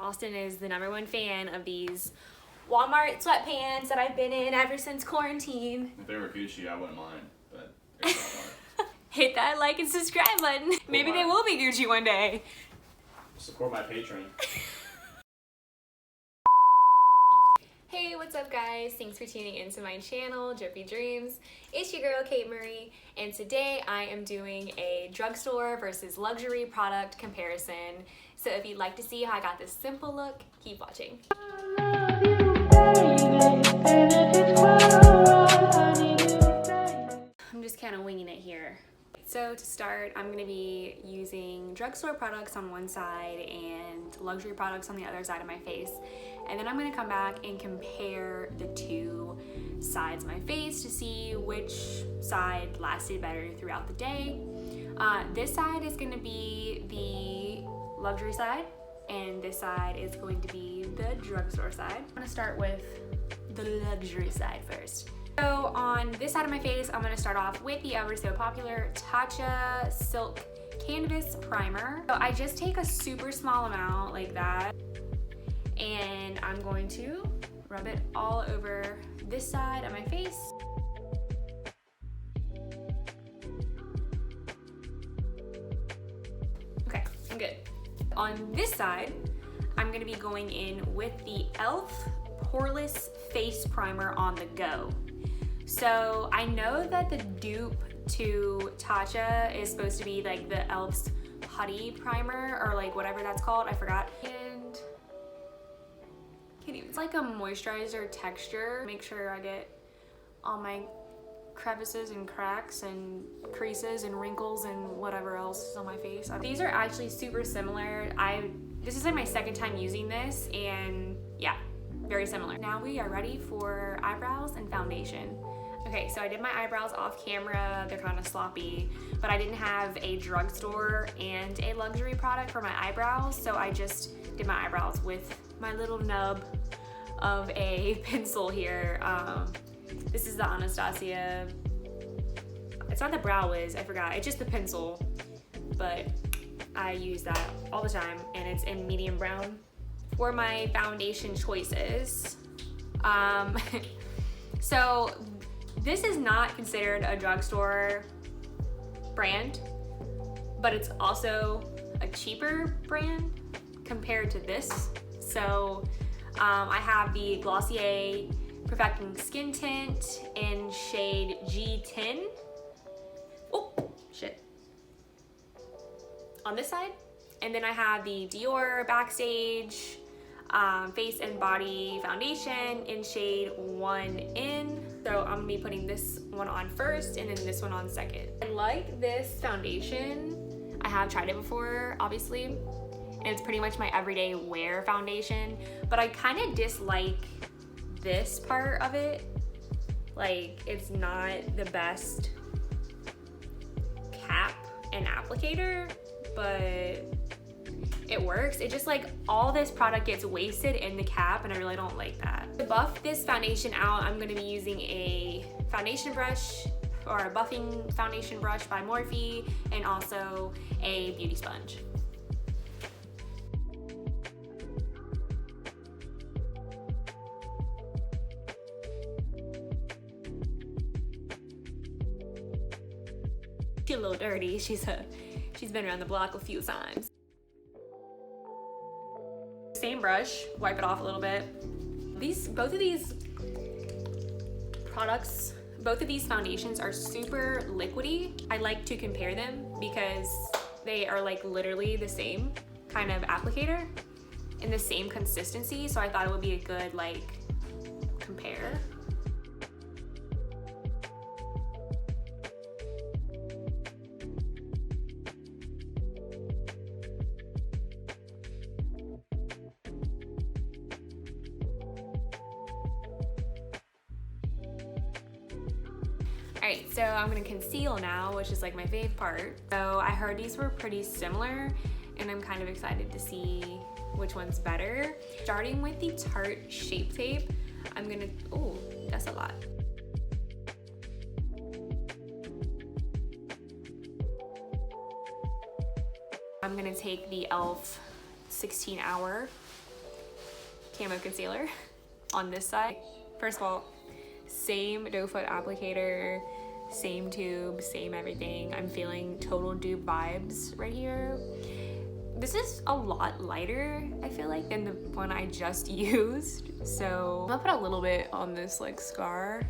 Austin is the #1 fan of these Walmart sweatpants that I've been in ever since quarantine. If they were Gucci, I wouldn't mind, but they're Walmart. Hit that like and subscribe button. Maybe they will be Gucci one day. Support my Patreon. Hey, what's up guys? Thanks for tuning into my channel, Drippy Dreams. It's your girl, Kait Murray, and today I am doing a drugstore versus luxury product comparison. So if you'd like to see how I got this simple look, keep watching. I'm just kind of winging it here. So to start, I'm going to be using drugstore products on one side and luxury products on the other side of my face. And then I'm going to come back and compare the two sides of my face to see which side lasted better throughout the day. This side is going to be the luxury side, and this side is going to be the drugstore side. I'm going to start with the luxury side first. So on this side of my face, I'm going to start off with the ever so popular Tatcha Silk Canvas Primer. So I just take a super small amount like that, and I'm going to rub it all over this side of my face. Okay, I'm good. On this side, I'm going to be going in with the e.l.f. Poreless Face Primer on the go. So I know that the dupe to Tatcha is supposed to be like the e.l.f.'s putty primer, or like whatever that's called, I forgot. And it's like a moisturizer texture. Make sure I get all my crevices and cracks and creases and wrinkles and whatever else is on my face. These are actually super similar. This is like my second time using this, and yeah, very similar. Now we are ready for eyebrows and foundation. Okay, so I did my eyebrows off camera. They're kind of sloppy, but I didn't have a drugstore and a luxury product for my eyebrows, so I just did my eyebrows with my little nub of a pencil here. This is the Anastasia. It's not the Brow Wiz, I forgot. It's just the pencil, but I use that all the time, and it's in medium brown. For my foundation choices, so this is not considered a drugstore brand, but it's also a cheaper brand compared to this. So I have the Glossier Perfecting Skin Tint in shade G10. Oh, shit. On this side. And then I have the Dior Backstage Face and Body Foundation in shade 1N. So I'm gonna be putting this one on first and then this one on second. I like this foundation. I have tried it before, obviously, and it's pretty much my everyday wear foundation, but I kind of dislike this part of it. Like, it's not the best cap and applicator, but it works. It just, like, all this product gets wasted in the cap, and I really don't like that. To buff this foundation out, I'm gonna be using a foundation brush, or a buffing foundation brush by Morphe, and also a beauty sponge. She's a little dirty. She's been around the block a few times. Same brush, wipe it off a little bit. Both of these products, both of these foundations are super liquidy. I like to compare them because they are like literally the same kind of applicator and the same consistency, so I thought it would be a good like compare. Alright, so I'm gonna conceal now, which is like my fave part. So I heard these were pretty similar, and I'm kind of excited to see which one's better. Starting with the Tarte Shape Tape, I'm gonna, oh, that's a lot. I'm gonna take the e.l.f. 16 Hour Camo Concealer on this side. First of all, same doe foot applicator, same tube, same everything. I'm feeling total dupe vibes right here. This is a lot lighter, I feel like, than the one I just used. So I'm gonna put a little bit on this like scar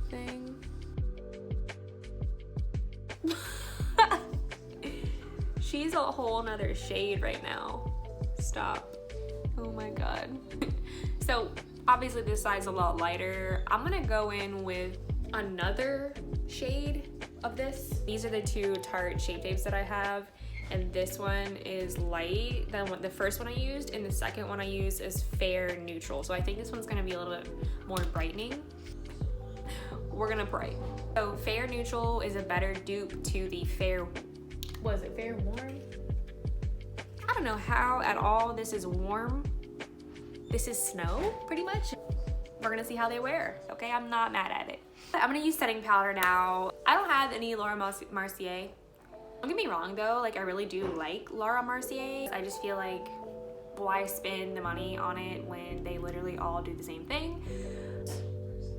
thing. She's a whole nother shade right now. Stop. Oh my god. So obviously this side's a lot lighter. I'm gonna go in with another shade of this. These are the two Tarte Shape Tapes that I have, and this one is light than what the first one I used, and the second one I used is fair neutral. So I think this one's gonna be a little bit more brightening. We're gonna pray. So fair neutral is a better dupe to the fair, was it fair warm? I don't know how at all this is warm. This is snow, pretty much. We're gonna see how they wear, okay? I'm not mad at it. I'm gonna use setting powder now. I don't have any Laura Mercier. Don't get me wrong though, like I really do like Laura Mercier. I just feel like, why spend the money on it when they literally all do the same thing?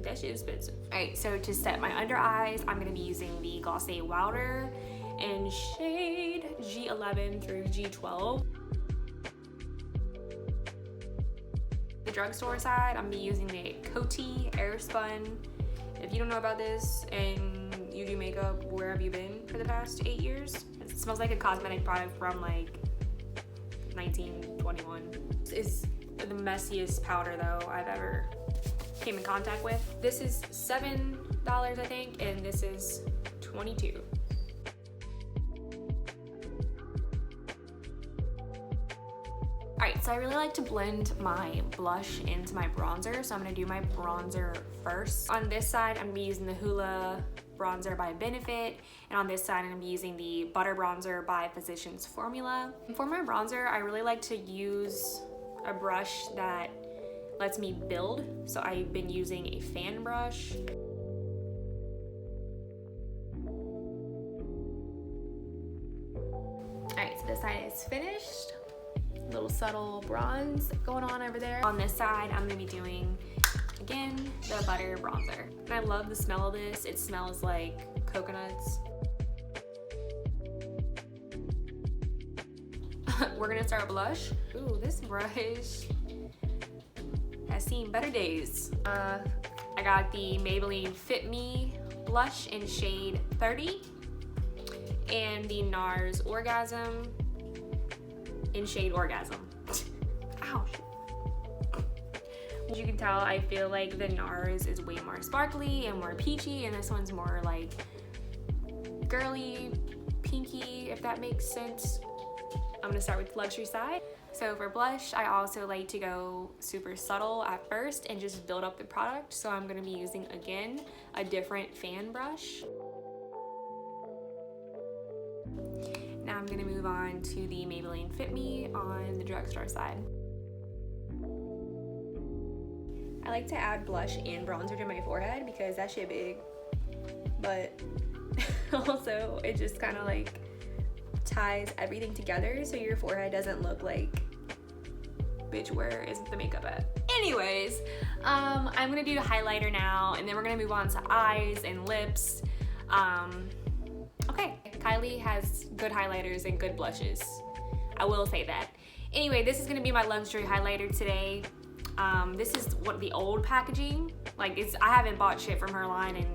That shit is expensive. All right, so to set my under eyes, I'm gonna be using the Glossier Wilder in shade G11 through G12. The Drugstore side, I'm gonna be using the Kait Airspun. If you don't know about this and you do makeup, where have you been for the past 8 years? It smells like a cosmetic product from like 1921. It's the messiest powder though I've ever came in contact with. This is $7, I think, and this is $22. Alright, so I really like to blend my blush into my bronzer, so I'm going to do my bronzer first. On this side, I'm going to be using the Hoola bronzer by Benefit, and on this side, I'm going to be using the Butter Bronzer by Physicians Formula. For my bronzer, I really like to use a brush that lets me build, so I've been using a fan brush. Alright, so this side is finished. Little subtle bronze going on over there. On this side, I'm gonna be doing, again, the Butter Bronzer. And I love the smell of this. It smells like coconuts. We're gonna start blush. Ooh, this brush has seen better days. I got the Maybelline Fit Me blush in shade 30 and the NARS Orgasm in shade Orgasm. Ouch. As you can tell, I feel like the NARS is way more sparkly and more peachy, and this one's more like girly, pinky, if that makes sense. I'm gonna start with the luxury side. So for blush, I also like to go super subtle at first and just build up the product. So I'm gonna be using, again, a different fan brush. Now I'm gonna move on to the Maybelline Fit Me on the Drugstore side. I like to add blush and bronzer to my forehead because that shit big, but also it just kind of like ties everything together so your forehead doesn't look like, bitch, where is the makeup at? Anyways, I'm gonna do the highlighter now, and then we're gonna move on to eyes and lips. Okay, Kylie has good highlighters and good blushes. I will say that. Anyway, this is gonna be my luxury highlighter today. This is what the old packaging. Like, I haven't bought shit from her line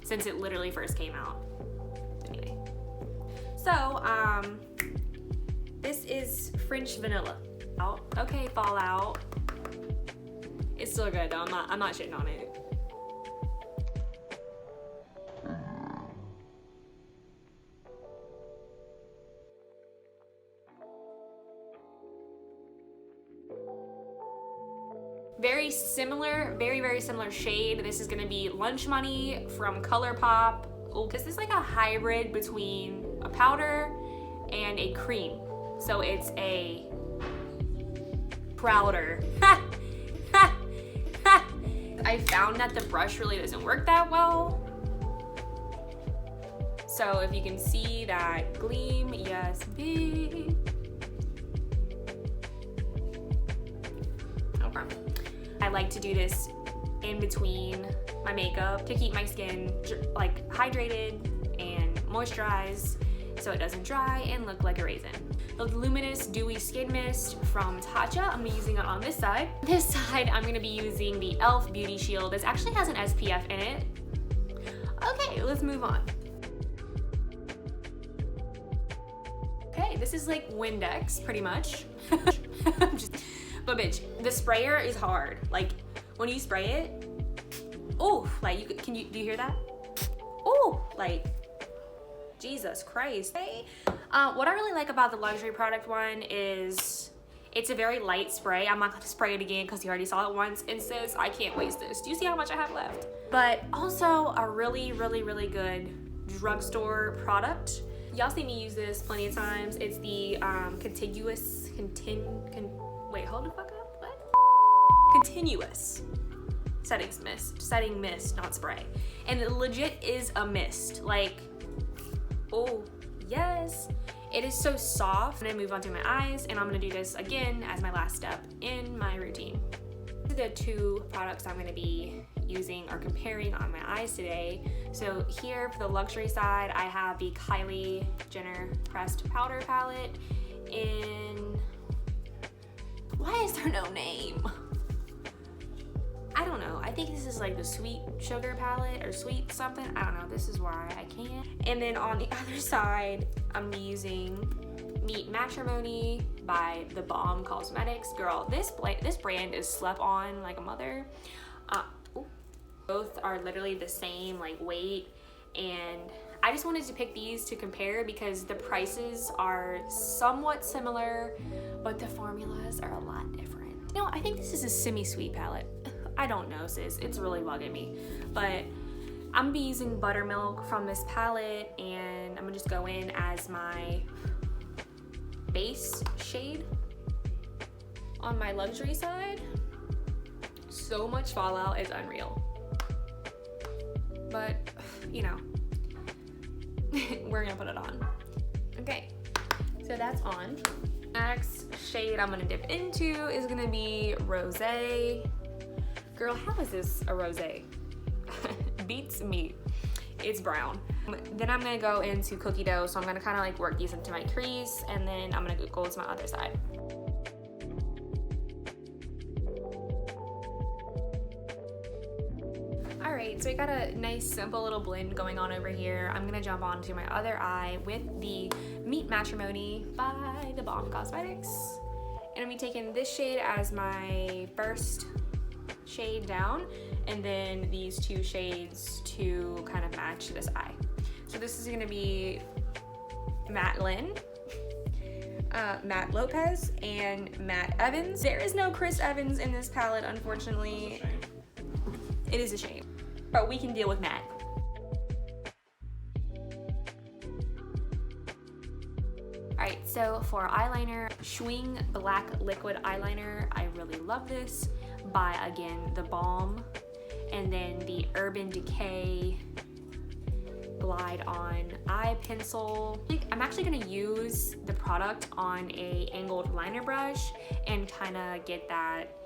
since it literally first came out. Anyway, so this is French Vanilla. Okay, Fallout. It's still good though. I'm not shitting on it. Very similar, very similar shade. This is gonna be Lunch Money from ColourPop. Oh, this is like a hybrid between a powder and a cream. So it's a powder. I found that the brush really doesn't work that well. So if you can see that gleam, yes, big. like to do this in between my makeup to keep my skin like hydrated and moisturized so it doesn't dry and look like a raisin. The Luminous Dewy Skin Mist from Tatcha, I'm gonna be using it on this side. This side, I'm gonna be using the e.l.f. Beauty Shield. This actually has an SPF in it. Okay, let's move on. Okay, this is like Windex, pretty much. But bitch, the sprayer is hard. Like, when you spray it, oh, like, do you hear that? Oh, like, Jesus Christ. Okay. What I really like about the luxury product one is it's a very light spray. I'm not gonna spray it again because you already saw it once. And sis, I can't waste this. Do you see how much I have left? But also a really, really, really good drugstore product. Y'all see me use this plenty of times. It's the wait, hold the fuck up, what? Continuous setting mist, not spray. And it legit is a mist. Like, oh, yes. It is so soft. I'm gonna move on to my eyes, and I'm gonna do this again as my last step in my routine. These are the two products I'm gonna be using or comparing on my eyes today. So here for the luxury side, I have the Kylie Jenner Pressed Powder Palette in, why is there no name? I don't know. I think this is like the Sweet Sugar palette or Sweet something. I don't know. This is why I can't. And then on the other side, I'm using Meet Matrimony by The Balm Cosmetics. Girl, this brand is slept on like a mother. Both are literally the same like weight, and I just wanted to pick these to compare because the prices are somewhat similar, but the formulas are a lot different. You know, I think this is a semi-sweet palette. I don't know, sis. It's really bugging me. But I'm gonna be using Buttermilk from this palette, and I'm gonna just go in as my base shade on my luxury side. So much fallout is unreal. But, you know, we're gonna put it on. Okay, so that's on. Next shade I'm gonna dip into is gonna be Rosé. Girl, how is this a rosé? Beats me. It's brown. Then I'm gonna go into Cookie Dough, so I'm gonna kind of like work these into my crease, and then I'm gonna go to my other side. Alright, so I got a nice simple little blend going on over here. I'm gonna jump on to my other eye with the Meet Matrimony by The Balm Cosmetics. And I'm gonna be taking this shade as my first shade down, and then these two shades to kind of match this eye. So this is gonna be Matte Lynn, Matte Lopez, and Matte Evans. There is no Chris Evans in this palette, unfortunately. It is a shame, but we can deal with Matte. Alright, so for eyeliner, Schwing Black Liquid Eyeliner. I really love this by, again, The Balm. And then the Urban Decay Glide On Eye Pencil. I'm actually gonna use the product on a angled liner brush and kind of get that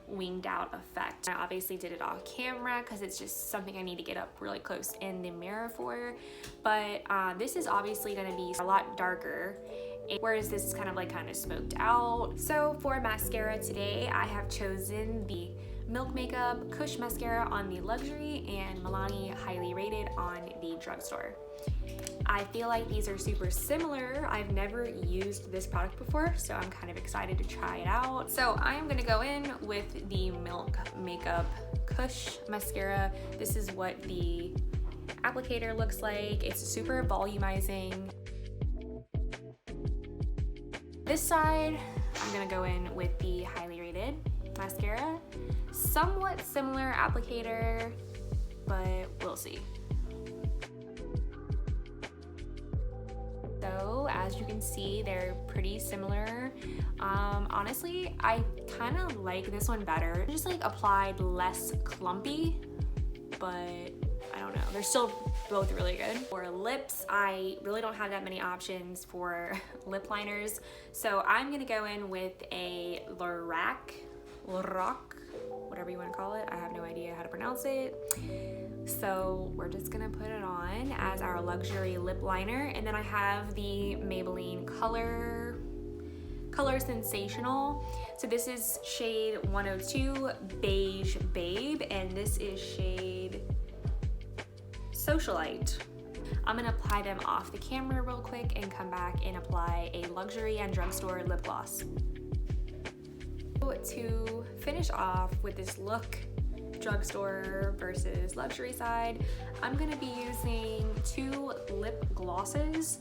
winged out effect. I obviously did it off camera because it's just something I need to get up really close in the mirror for, but this is obviously going to be a lot darker, whereas this is kind of smoked out. So for mascara today, I have chosen the Milk Makeup Kush Mascara on the Luxury and Milani Highly Rated on the Drugstore. I feel like these are super similar. I've never used this product before, so I'm kind of excited to try it out. So I am gonna go in with the Milk Makeup Kush Mascara. This is what the applicator looks like. It's super volumizing. This side, I'm gonna go in with the Highly Rated Mascara. Somewhat similar applicator, but we'll see. So as you can see, they're pretty similar. Honestly, I kind of like this one better. Just applied less clumpy, but I don't know. They're still both really good. For lips, I really don't have that many options for lip liners. So I'm gonna go in with a Lorac whatever you want to call it. I have no idea how to pronounce it. So we're just gonna put it on as our luxury lip liner. And then I have the Maybelline Color Sensational. So this is shade 102 Beige Babe, and this is shade Socialite. I'm gonna apply them off the camera real quick and come back and apply a luxury and drugstore lip gloss. To finish off with this look, drugstore versus luxury side, I'm gonna be using 2 lip glosses.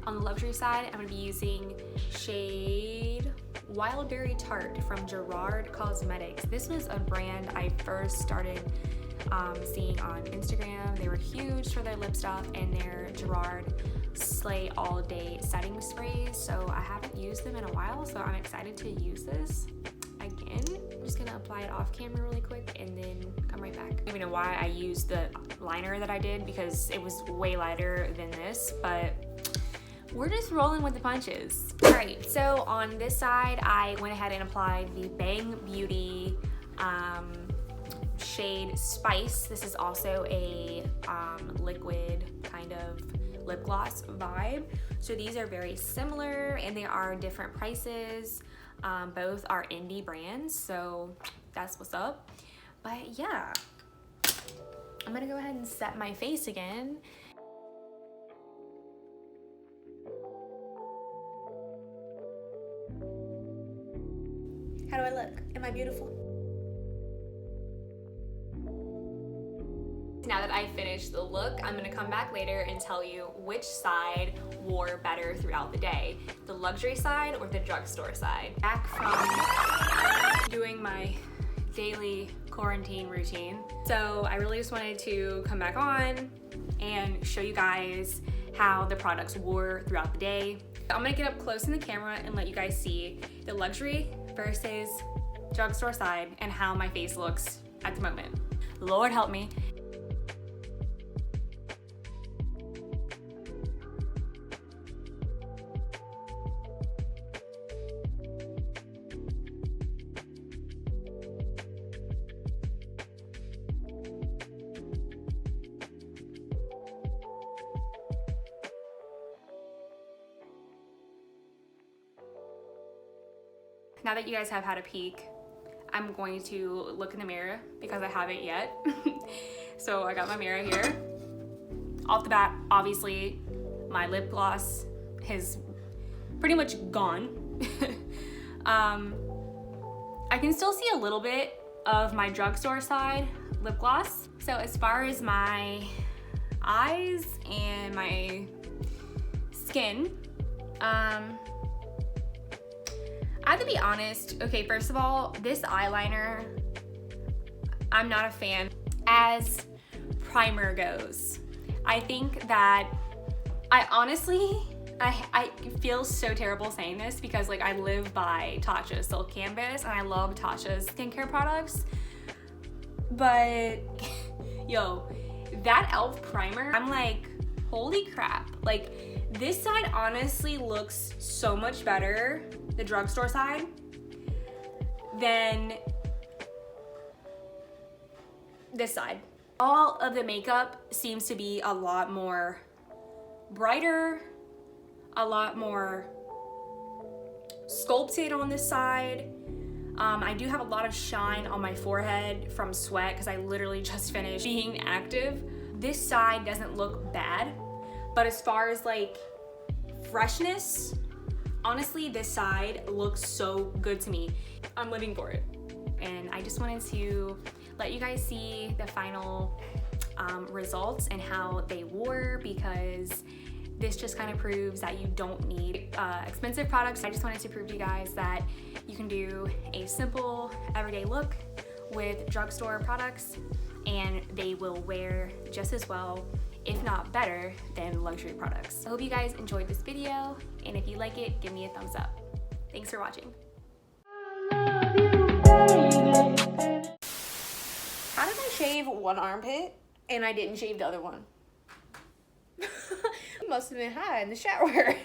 On the luxury side, I'm gonna be using shade Wild Berry Tart from Gerard Cosmetics. This was a brand I first started seeing on Instagram. They were huge for their lip stuff and their Gerard Slay All Day setting sprays. So I haven't used them in a while, so I'm excited to use this again. I'm just gonna apply it off camera really quick and then come right back. I don't even know why I used the liner that I did because it was way lighter than this, but we're just rolling with the punches. All right, so on this side, I went ahead and applied the Bang Beauty shade Spice. This is also a liquid kind of lip gloss vibe. So these are very similar and they are different prices. Both are indie brands, so that's what's up. But yeah, I'm gonna go ahead and set my face again. How do I look? Am I beautiful? Now that I finished the look, I'm gonna come back later and tell you which side wore better throughout the day. The luxury side or the drugstore side. Back from doing my daily quarantine routine. So I really just wanted to come back on and show you guys how the products wore throughout the day. I'm gonna get up close in the camera and let you guys see the luxury versus drugstore side and how my face looks at the moment. Lord help me. Now that you guys have had a peek, I'm going to look in the mirror because I haven't yet. So I got my mirror here. Off the bat, obviously, my lip gloss is pretty much gone. I can still see a little bit of my drugstore side lip gloss. So as far as my eyes and my skin, I have to be honest. Okay, first of all, this eyeliner, I'm not a fan. As primer goes, I think that I honestly feel so terrible saying this because like I live by Tatcha's Silk Canvas and I love Tatcha's skincare products. But yo, that e.l.f. primer, I'm like, holy crap. Like this side honestly looks so much better, the drugstore side, than this side. All of the makeup seems to be a lot more brighter, a lot more sculpted on this side. I do have a lot of shine on my forehead from sweat because I literally just finished being active. This side doesn't look bad, but as far as like freshness, honestly, this side looks so good to me. I'm living for it. And I just wanted to let you guys see the final results and how they wore, because this just kind of proves that you don't need expensive products. I just wanted to prove to you guys that you can do a simple everyday look with drugstore products and they will wear just as well, if not better, than luxury products. I hope you guys enjoyed this video, and if you like it, give me a thumbs up. Thanks for watching. How did I shave one armpit and I didn't shave the other one? Must have been high in the shower.